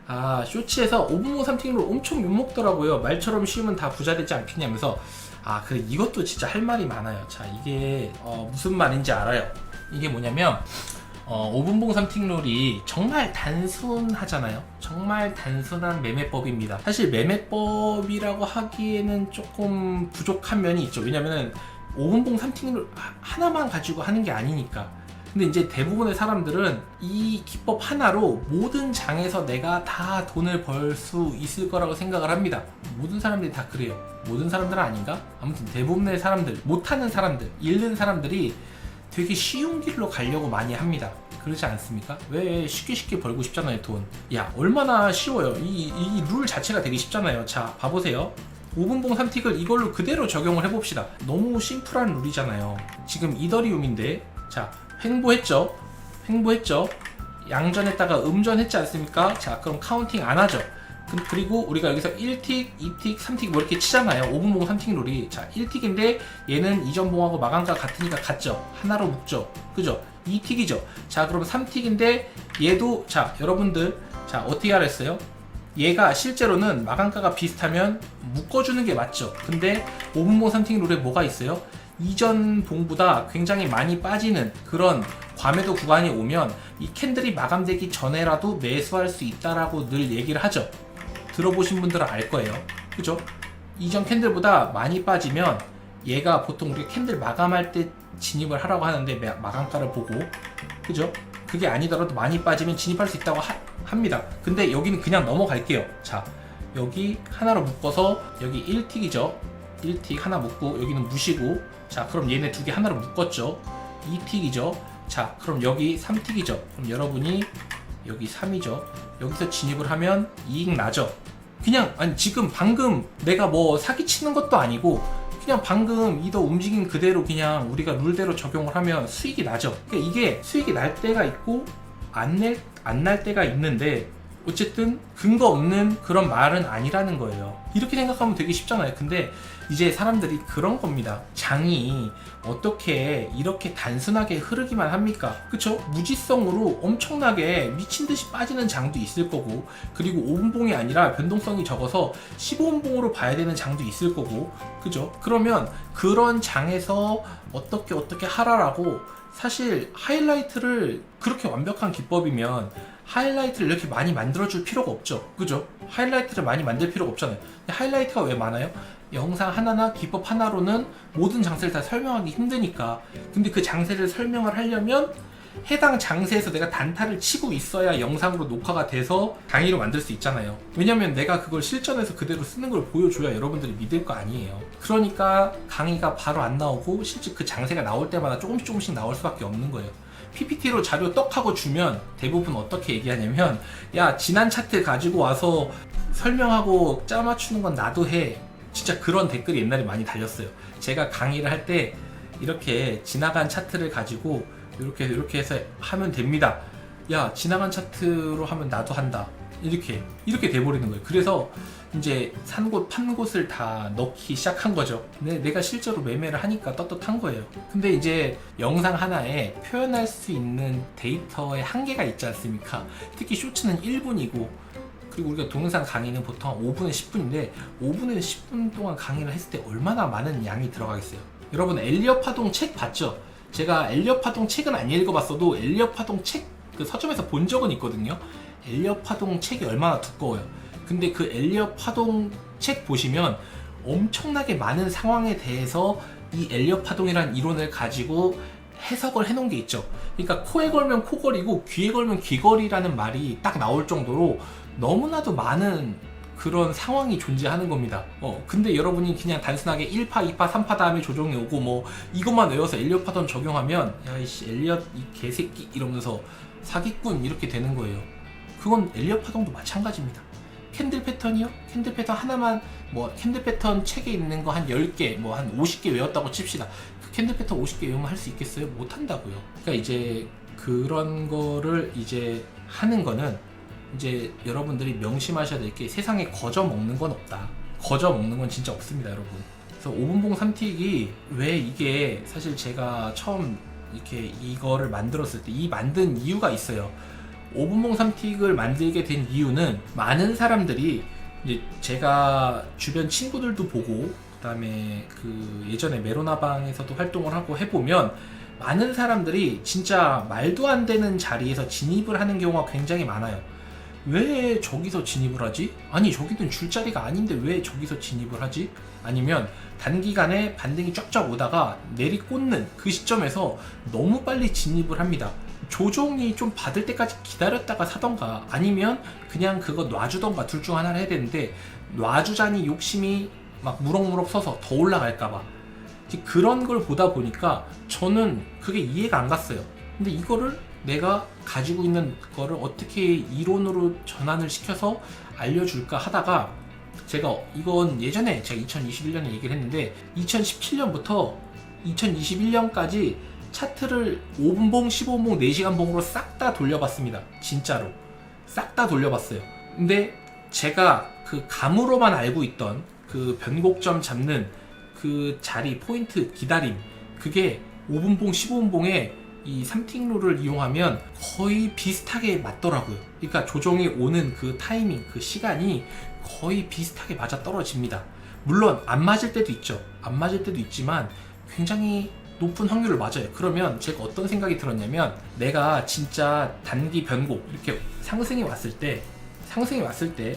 아, 쇼츠에서 5분봉 3틱으로 엄청 욕먹더라고요. 말처럼 쉬우면 다 부자 되지 않겠냐면서. 아, 그래, 이것도 진짜 할 말이 많아요. 자, 이게 무슨 말인지 알아요. 이게 뭐냐면 5분봉 3틱 룰이 정말 단순하잖아요. 정말 단순한 매매법입니다. 사실 매매법이라고 하기에는 조금 부족한 면이 있죠. 왜냐면은 5분봉 3틱 룰 하나만 가지고 하는 게 아니니까. 근데 이제 대부분의 사람들은 이 기법 하나로 모든 장에서 내가 다 돈을 벌 수 있을 거라고 생각을 합니다. 모든 사람들이 다 그래요. 모든 사람들은 아닌가? 아무튼 대부분의 사람들, 못하는 사람들, 잃는 사람들이 되게 쉬운 길로 가려고 많이 합니다. 그렇지 않습니까? 왜 쉽게 벌고 싶잖아요, 돈. 야, 얼마나 쉬워요. 이 룰 자체가 되게 쉽잖아요. 자, 봐보세요. 5분봉 3틱을 이걸로 그대로 적용을 해봅시다. 너무 심플한 룰이잖아요. 지금 이더리움인데, 자, 횡보했죠? 양전했다가 음전했지 않습니까? 자, 그럼 카운팅 안 하죠? 그리고 우리가 여기서 1틱, 2틱, 3틱 뭐 이렇게 치잖아요. 5분봉 3틱 룰이. 자, 1틱인데 얘는 이전봉하고 마감가 같으니까 같죠? 하나로 묶죠? 그죠? 2틱이죠? 자, 그럼 3틱인데 얘도, 자, 여러분들, 자, 어떻게 알았어요? 얘가 실제로는 마감가가 비슷하면 묶어주는 게 맞죠? 근데 5분봉 3틱 룰에 뭐가 있어요? 이전 봉보다 굉장히 많이 빠지는 그런 과매도 구간이 오면 이 캔들이 마감되기 전에라도 매수할 수 있다라고 늘 얘기를 하죠. 들어보신 분들은 알 거예요. 그죠? 이전 캔들보다 많이 빠지면 얘가 보통 우리 캔들 마감할 때 진입을 하라고 하는데 마감가를 보고, 그죠? 그게 아니더라도 많이 빠지면 진입할 수 있다고 합니다. 근데 여기는 그냥 넘어갈게요. 자, 여기 하나로 묶어서 여기 1틱이죠. 1틱 하나 묶고 여기는 무시고, 자, 그럼 얘네 두 개 하나로 묶었죠. 2틱이죠. 자, 그럼 여기 3틱이죠. 그럼 여러분이 여기 3이죠. 여기서 진입을 하면 이익 나죠. 그냥, 아니, 지금 방금 내가 뭐 사기치는 것도 아니고 그냥 방금 이더 움직인 그대로 그냥 우리가 룰대로 적용을 하면 수익이 나죠. 그러니까 이게 수익이 날 때가 있고 안 날 때가 있는데, 어쨌든 근거 없는 그런 말은 아니라는 거예요. 이렇게 생각하면 되게 쉽잖아요. 근데 이제 사람들이 그런 겁니다. 장이 어떻게 이렇게 단순하게 흐르기만 합니까? 그쵸? 무지성으로 엄청나게 미친듯이 빠지는 장도 있을 거고, 그리고 5분봉이 아니라 변동성이 적어서 15분봉으로 봐야 되는 장도 있을 거고, 그죠? 그러면 그런 장에서 어떻게 하라라고, 사실 하이라이트를, 그렇게 완벽한 기법이면 하이라이트를 이렇게 많이 만들어줄 필요가 없죠. 그죠? 하이라이트를 많이 만들 필요가 없잖아요. 근데 하이라이트가 왜 많아요? 영상 하나나 기법 하나로는 모든 장세를 다 설명하기 힘드니까. 근데 그 장세를 설명을 하려면 해당 장세에서 내가 단타를 치고 있어야 영상으로 녹화가 돼서 강의로 만들 수 있잖아요. 왜냐면 내가 그걸 실전에서 그대로 쓰는 걸 보여줘야 여러분들이 믿을 거 아니에요. 그러니까 강의가 바로 안 나오고 실제 그 장세가 나올 때마다 조금씩 나올 수밖에 없는 거예요. PPT로 자료 떡 하고 주면 대부분 어떻게 얘기하냐면, 야, 지난 차트 가지고 와서 설명하고 짜 맞추는 건 나도 해. 진짜 그런 댓글이 옛날에 많이 달렸어요. 제가 강의를 할 때 이렇게 지나간 차트를 가지고 이렇게 해서 하면 됩니다. 야, 지나간 차트로 하면 나도 한다. 이렇게 돼버리는 거예요. 그래서 이제 산 곳, 판 곳을 다 넣기 시작한 거죠. 근데 내가 실제로 매매를 하니까 떳떳한 거예요. 근데 이제 영상 하나에 표현할 수 있는 데이터의 한계가 있지 않습니까? 특히 쇼츠는 1분이고, 그리고 우리가 동영상 강의는 보통 5분에 10분인데 5분에 10분 동안 강의를 했을 때 얼마나 많은 양이 들어가겠어요. 여러분, 엘리엇 파동 책 봤죠? 제가 엘리엇 파동 책은 안 읽어봤어도 엘리엇 파동 책 그 서점에서 본 적은 있거든요. 엘리엇 파동 책이 얼마나 두꺼워요. 근데 그 엘리엇 파동 책 보시면 엄청나게 많은 상황에 대해서 이 엘리엇 파동이라는 이론을 가지고 해석을 해놓은 게 있죠. 그러니까 코에 걸면 코걸이고 귀에 걸면 귀걸이라는 말이 딱 나올 정도로 너무나도 많은 그런 상황이 존재하는 겁니다. 근데 여러분이 그냥 단순하게 1파, 2파, 3파 다음에 조정이 오고 뭐 이것만 외워서 엘리엇 파동 적용하면, 야이씨 엘리엇 이 개새끼 이러면서 사기꾼 이렇게 되는 거예요. 그건 엘리엇 파동도 마찬가지입니다. 캔들 패턴이요? 캔들 패턴 하나만, 뭐 캔들 패턴 책에 있는 거 한 10개, 뭐 한 50개 외웠다고 칩시다. 그 캔들 패턴 50개 외우면 할 수 있겠어요? 못 한다고요. 그러니까 이제 그런 거를 이제 하는 거는, 이제 여러분들이 명심하셔야 될 게, 세상에 거저 먹는 건 없다. 거저 먹는 건 진짜 없습니다, 여러분. 그래서 5분봉 3틱이 왜, 이게 사실 제가 처음 이렇게 이거를 만들었을 때 이 만든 이유가 있어요. 5분봉 3틱을 만들게 된 이유는 많은 사람들이 이제 제가 주변 친구들도 보고 그다음에 그 예전에 메로나방에서도 활동을 하고 해보면 많은 사람들이 진짜 말도 안 되는 자리에서 진입을 하는 경우가 굉장히 많아요. 왜 저기서 진입을 하지? 아니 저기는 줄 자리가 아닌데 왜 저기서 진입을 하지? 아니면 단기간에 반등이 쫙쫙 오다가 내리꽂는 그 시점에서 너무 빨리 진입을 합니다. 조정이 좀 받을 때까지 기다렸다가 사던가 아니면 그냥 그거 놔주던가 둘 중 하나를 해야 되는데 놔주자니 욕심이 막 무럭무럭 서서 더 올라갈까봐 그런 걸 보다 보니까 저는 그게 이해가 안 갔어요. 근데 이거를 내가 가지고 있는 거를 어떻게 이론으로 전환을 시켜서 알려줄까 하다가 제가 이건 예전에 제가 2021년에 얘기를 했는데 2017년부터 2021년까지 차트를 5분봉, 15분봉, 4시간 봉으로 싹 다 돌려봤습니다. 진짜로 싹 다 돌려봤어요. 근데 제가 그 감으로만 알고 있던 그 변곡점 잡는 그 자리, 포인트, 기다림 그게 5분봉, 15분봉에 이 3틱 룰을 이용하면 거의 비슷하게 맞더라고요. 그러니까 조정이 오는 그 타이밍, 그 시간이 거의 비슷하게 맞아 떨어집니다. 물론 안 맞을 때도 있죠. 안 맞을 때도 있지만 굉장히 높은 확률을 맞아요. 그러면 제가 어떤 생각이 들었냐면 내가 진짜 단기 변곡 이렇게 상승이 왔을 때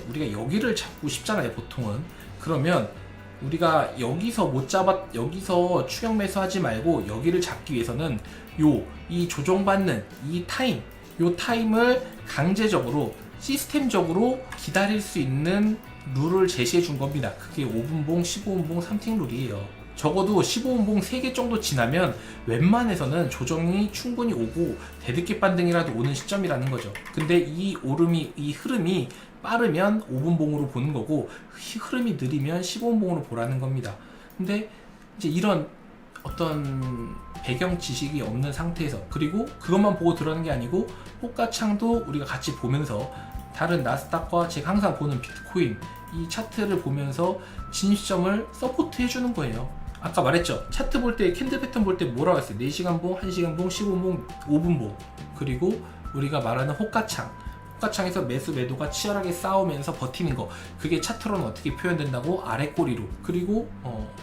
우리가 여기를 잡고 싶잖아요, 보통은. 그러면 우리가 여기서 추격 매수하지 말고 여기를 잡기 위해서는 이 조정받는 이 타임을 강제적으로 시스템적으로 기다릴 수 있는 룰을 제시해 준 겁니다. 그게 5분봉, 15분봉 3틱 룰이에요. 적어도 15분봉 3개 정도 지나면 웬만해서는 조정이 충분히 오고 대드기 반등이라도 오는 시점이라는 거죠. 근데 이 흐름이 빠르면 5분봉으로 보는 거고 흐름이 느리면 15분봉으로 보라는 겁니다. 근데 이제 이런 어떤 배경 지식이 없는 상태에서 그리고 그것만 보고 들어가는 게 아니고 호가창도 우리가 같이 보면서 다른 나스닥과 제가 항상 보는 비트코인 이 차트를 보면서 진입점을 서포트 해주는 거예요. 아까 말했죠. 차트 볼 때 캔들 패턴 볼 때 뭐라고 했어요? 4시간 봉, 1시간 봉, 15분봉, 5분봉 그리고 우리가 말하는 호가창에서 매수 매도가 치열하게 싸우면서 버티는 거 그게 차트로는 어떻게 표현된다고? 아래 꼬리로 그리고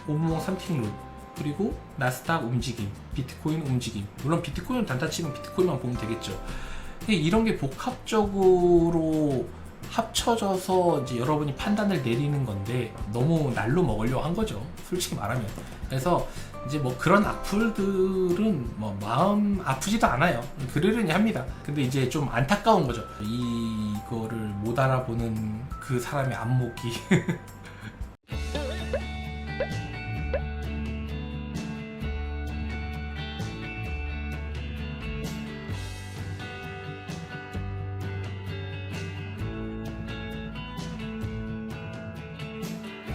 5분봉 3틱 룰 그리고 나스닥 움직임, 비트코인 움직임 물론 비트코인은 단타치면 비트코인만 보면 되겠죠. 이런 게 복합적으로 합쳐져서 이제 여러분이 판단을 내리는 건데 너무 날로 먹으려고 한 거죠, 솔직히 말하면. 그래서 이제 뭐 그런 악플들은 뭐 마음 아프지도 않아요. 그러려니 합니다. 근데 이제 좀 안타까운 거죠. 이거를 못 알아보는 그 사람의 안목이